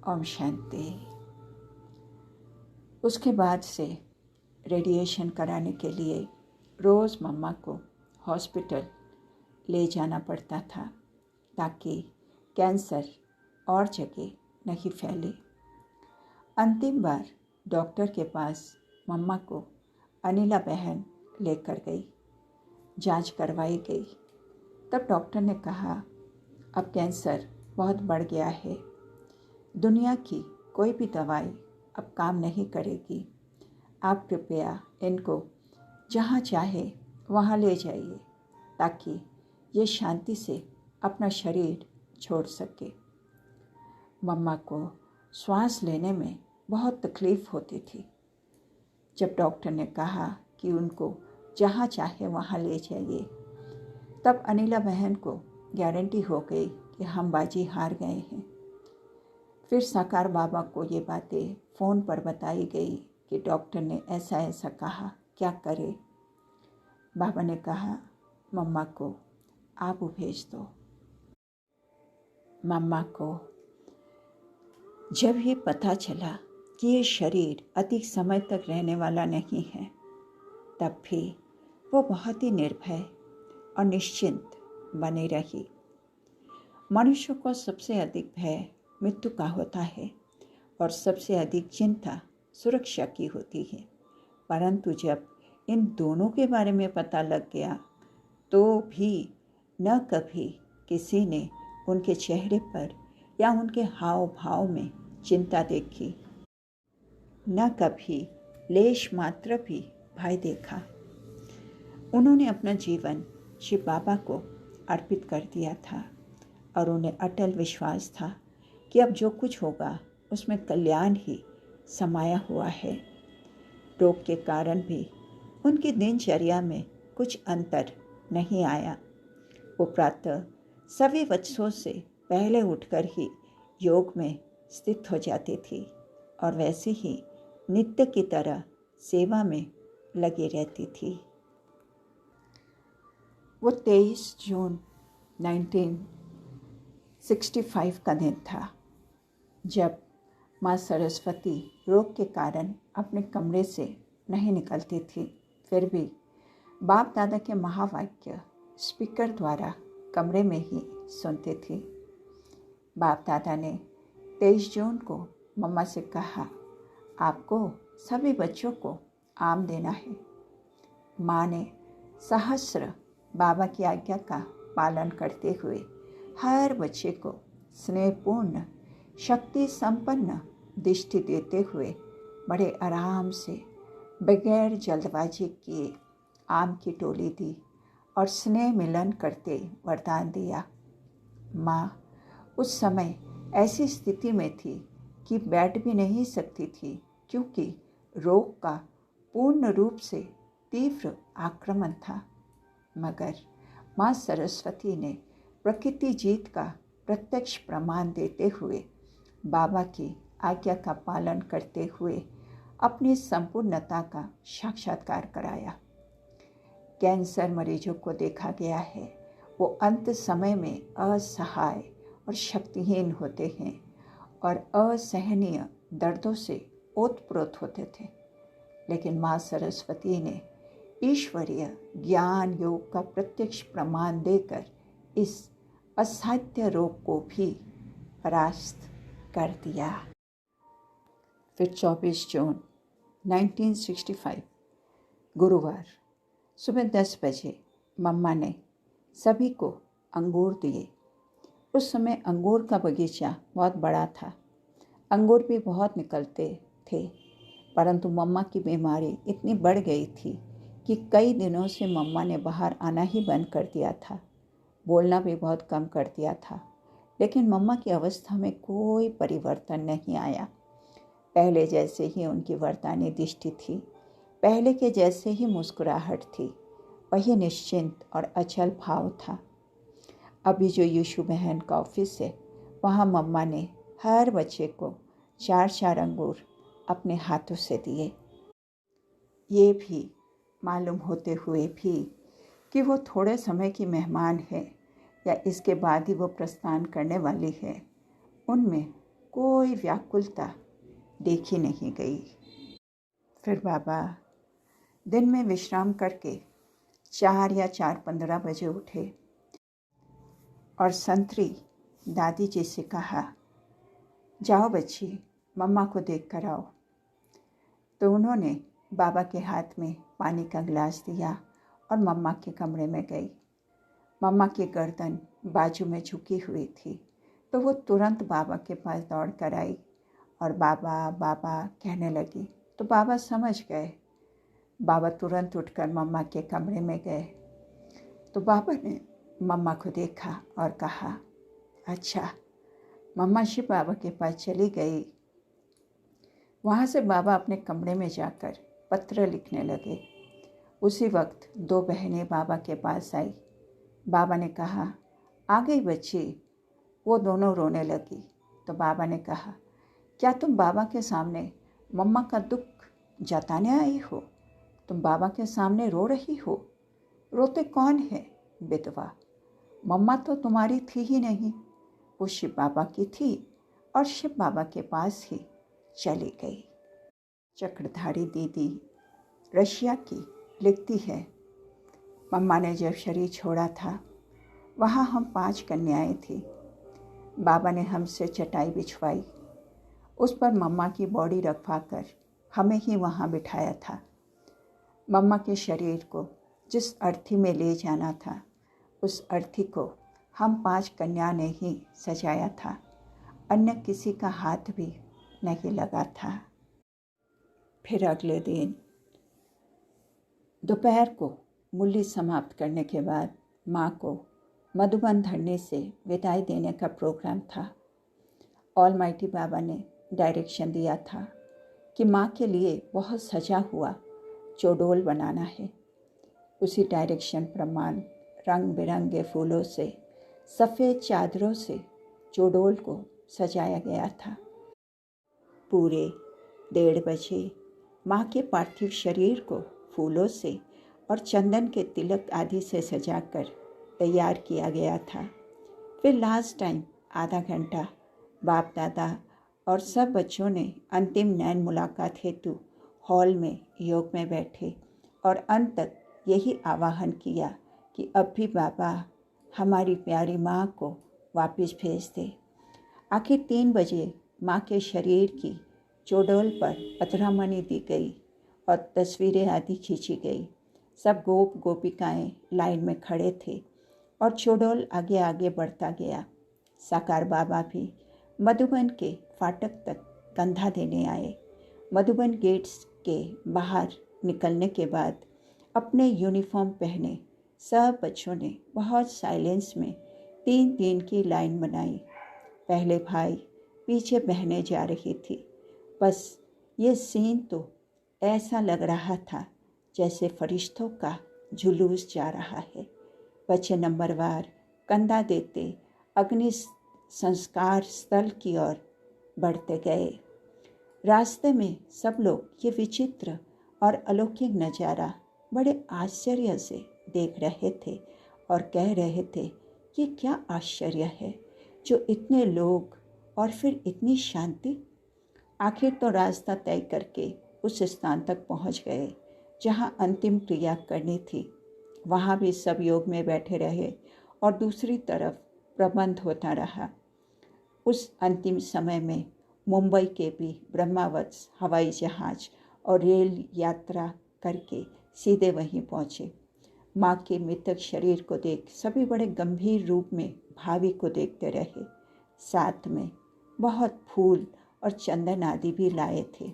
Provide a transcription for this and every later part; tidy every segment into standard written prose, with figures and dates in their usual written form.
ओम शांति। उसके बाद से रेडिएशन कराने के लिए रोज़ मम्मा को हॉस्पिटल ले जाना पड़ता था ताकि कैंसर और जगह नहीं फैले। अंतिम बार डॉक्टर के पास मम्मा को अनिला बहन लेकर गई। जांच करवाई गई। तब डॉक्टर ने कहा, अब कैंसर बहुत बढ़ गया है, दुनिया की कोई भी दवाई अब काम नहीं करेगी। आप कृपया इनको जहाँ चाहे वहाँ ले जाइए ताकि ये शांति से अपना शरीर छोड़ सके। मम्मा को श्वास लेने में बहुत तकलीफ़ होती थी। जब डॉक्टर ने कहा कि उनको जहाँ चाहे वहाँ ले जाइए, तब अनिला बहन को गारंटी हो गई कि हम बाजी हार गए हैं। फिर साकार बाबा को ये बातें फ़ोन पर बताई गई कि डॉक्टर ने ऐसा ऐसा कहा, क्या करे। बाबा ने कहा, मम्मा को आप भेज दो। मम्मा को जब ये पता चला कि ये शरीर अधिक समय तक रहने वाला नहीं है, तब भी वो बहुत ही निर्भय और निश्चिंत बनी रही। मनुष्य को सबसे अधिक भय मृत्यु का होता है और सबसे अधिक चिंता सुरक्षा की होती है। परंतु जब इन दोनों के बारे में पता लग गया तो भी न कभी किसी ने उनके चेहरे पर या उनके हाव भाव में चिंता देखी, न कभी लेश मात्र भी भय देखा। उन्होंने अपना जीवन शिव बाबा को अर्पित कर दिया था और उन्हें अटल विश्वास था कि अब जो कुछ होगा उसमें कल्याण ही समाया हुआ है। रोग के कारण भी उनकी दिनचर्या में कुछ अंतर नहीं आया। वो प्रातः सभी बच्चों से पहले उठकर ही योग में स्थित हो जाती थी और वैसे ही नित्य की तरह सेवा में लगी रहती थी। वो 23 जून 1965 का दिन था जब माँ सरस्वती रोग के कारण अपने कमरे से नहीं निकलती थी। फिर भी बाप दादा के महावाक्य स्पीकर द्वारा कमरे में ही सुनती थी। बाप दादा ने 23 जून को मम्मा से कहा, आपको सभी बच्चों को आम देना है। माँ ने सहस्र बाबा की आज्ञा का पालन करते हुए हर बच्चे को स्नेहपूर्ण शक्ति संपन्न दृष्टि देते हुए बड़े आराम से बगैर जल्दबाजी किए आम की टोली दी और स्नेह मिलन करते वरदान दिया। माँ उस समय ऐसी स्थिति में थी कि बैठ भी नहीं सकती थी क्योंकि रोग का पूर्ण रूप से तीव्र आक्रमण था। मगर माँ सरस्वती ने प्रकृति जीत का प्रत्यक्ष प्रमाण देते हुए बाबा की आज्ञा का पालन करते हुए अपनी संपूर्णता का साक्षात्कार कराया। कैंसर मरीजों को देखा गया है, वो अंत समय में असहाय और शक्तिहीन होते हैं और असहनीय दर्दों से ओतप्रोत होते थे। लेकिन माँ सरस्वती ने ईश्वरीय ज्ञान योग का प्रत्यक्ष प्रमाण देकर इस असाध्य रोग को भी परास्त कर दिया। फिर 24 जून 1965 गुरुवार सुबह 10 बजे मम्मा ने सभी को अंगूर दिए। उस समय अंगूर का बगीचा बहुत बड़ा था, अंगूर भी बहुत निकलते थे। परंतु मम्मा की बीमारी इतनी बढ़ गई थी कि कई दिनों से मम्मा ने बाहर आना ही बंद कर दिया था, बोलना भी बहुत कम कर दिया था। लेकिन मम्मा की अवस्था में कोई परिवर्तन नहीं आया। पहले जैसे ही उनकी वरदानी दृष्टि थी, पहले के जैसे ही मुस्कुराहट थी, वही निश्चिंत और अचल भाव था। अभी जो यीशु बहन का ऑफिस है, वहाँ मम्मा ने हर बच्चे को 4-4 अंगूर अपने हाथों से दिए। ये भी मालूम होते हुए भी कि वो थोड़े समय की मेहमान है या इसके बाद ही वो प्रस्थान करने वाली है, उनमें कोई व्याकुलता देखी नहीं गई। फिर बाबा दिन में विश्राम करके 4 या 4:15 बजे उठे और संतरी दादी जी से कहा, जाओ बच्ची, मम्मा को देख कर आओ। तो उन्होंने बाबा के हाथ में पानी का गिलास दिया और मम्मा के कमरे में गई। मम्मा की गर्दन बाजू में झुकी हुई थी, तो वो तुरंत बाबा के पास दौड़ कर आई और बाबा बाबा कहने लगी। तो बाबा समझ गए। बाबा तुरंत उठकर मम्मा के कमरे में गए। तो बाबा ने मम्मा को देखा और कहा, अच्छा, मम्मा शिव बाबा के पास चली गई। वहाँ से बाबा अपने कमरे में जाकर पत्र लिखने लगे। उसी वक्त 2 बहनें बाबा के पास आई। बाबा ने कहा, आ गई बच्ची। वो दोनों रोने लगी। तो बाबा ने कहा, क्या तुम बाबा के सामने मम्मा का दुख जताने आई हो? तुम बाबा के सामने रो रही हो? रोते कौन है? विधवा। मम्मा तो तुम्हारी थी ही नहीं, वो शिव बाबा की थी और शिव बाबा के पास ही चली गई। चक्रधारी दीदी रशिया की लिखती है, मम्मा ने जब शरीर छोड़ा था, वहाँ हम 5 कन्याएं थी। बाबा ने हमसे चटाई बिछवाई, उस पर मम्मा की बॉडी रखवाकर हमें ही वहाँ बिठाया था। मम्मा के शरीर को जिस अर्थी में ले जाना था, उस अर्थी को हम 5 कन्या ने ही सजाया था। अन्य किसी का हाथ भी नहीं लगा था। फिर अगले दिन दोपहर को मुरली समाप्त करने के बाद माँ को मधुबन धरने से विदाई देने का प्रोग्राम था। ऑलमाइटी बाबा ने डायरेक्शन दिया था कि माँ के लिए बहुत सजा हुआ चौडोल बनाना है। उसी डायरेक्शन प्रमाण रंग बिरंगे फूलों से, सफ़ेद चादरों से चौडोल को सजाया गया था। पूरे 1:30 बजे माँ के पार्थिव शरीर को फूलों से और चंदन के तिलक आदि से सजाकर तैयार किया गया था। फिर लास्ट टाइम आधा घंटा बाप दादा और सब बच्चों ने अंतिम नैन मुलाकात हेतु हॉल में योग में बैठे और अंत तक यही आवाहन किया कि अब भी बाबा हमारी प्यारी माँ को वापस भेज दे। आखिर 3 बजे माँ के शरीर की चौडोल पर पथरामणि दी गई और तस्वीरें आदि खींची गई। सब गोप गोपिकाएं लाइन में खड़े थे और चौडोल आगे आगे बढ़ता गया। साकार बाबा भी मधुबन के फाटक तक कंधा देने आए। मधुबन गेट्स के बाहर निकलने के बाद अपने यूनिफॉर्म पहने सब बच्चों ने बहुत साइलेंस में 3-3 की लाइन बनाई। पहले भाई, पीछे बहनें जा रही थी। बस ये सीन तो ऐसा लग रहा था जैसे फरिश्तों का जुलूस जा रहा है। बच्चे नंबरवार कंधा देते अग्नि संस्कार स्थल की ओर बढ़ते गए। रास्ते में सब लोग ये विचित्र और अलौकिक नज़ारा बड़े आश्चर्य से देख रहे थे और कह रहे थे, ये क्या आश्चर्य है जो इतने लोग और फिर इतनी शांति। आखिर तो रास्ता तय करके उस स्थान तक पहुंच गए जहां अंतिम क्रिया करनी थी। वहां भी सब योग में बैठे रहे और दूसरी तरफ प्रबंध होता रहा। उस अंतिम समय में मुंबई के भी ब्रह्मावत्स हवाई जहाज और रेल यात्रा करके सीधे वहीं पहुँचे। माँ के मृतक शरीर को देख सभी बड़े गंभीर रूप में भावी को देखते रहे। साथ में बहुत फूल और चंदन आदि भी लाए थे।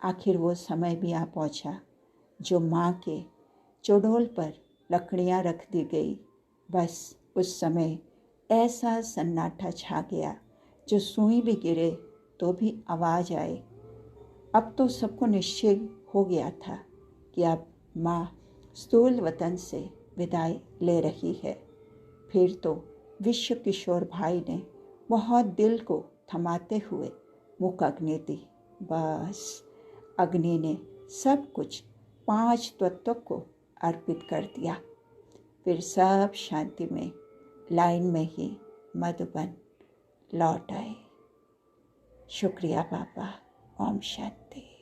आखिर वो समय भी आ पहुँचा जो माँ के चौडोल पर लकड़ियाँ रख दी गई। बस उस समय ऐसा सन्नाटा छा गया जो सुई भी गिरे तो भी आवाज़ आए। अब तो सबको निश्चय हो गया था कि अब माँ स्थूल वतन से विदाई ले रही है। फिर तो विश्व किशोर भाई ने बहुत दिल को थमाते हुए मुख अग्नि दी। बस अग्नि ने सब कुछ 5 तत्वों को अर्पित कर दिया। फिर सब शांति में लाइन में ही मधुबन लौट आए। शुक्रिया पापा। ओम शांति।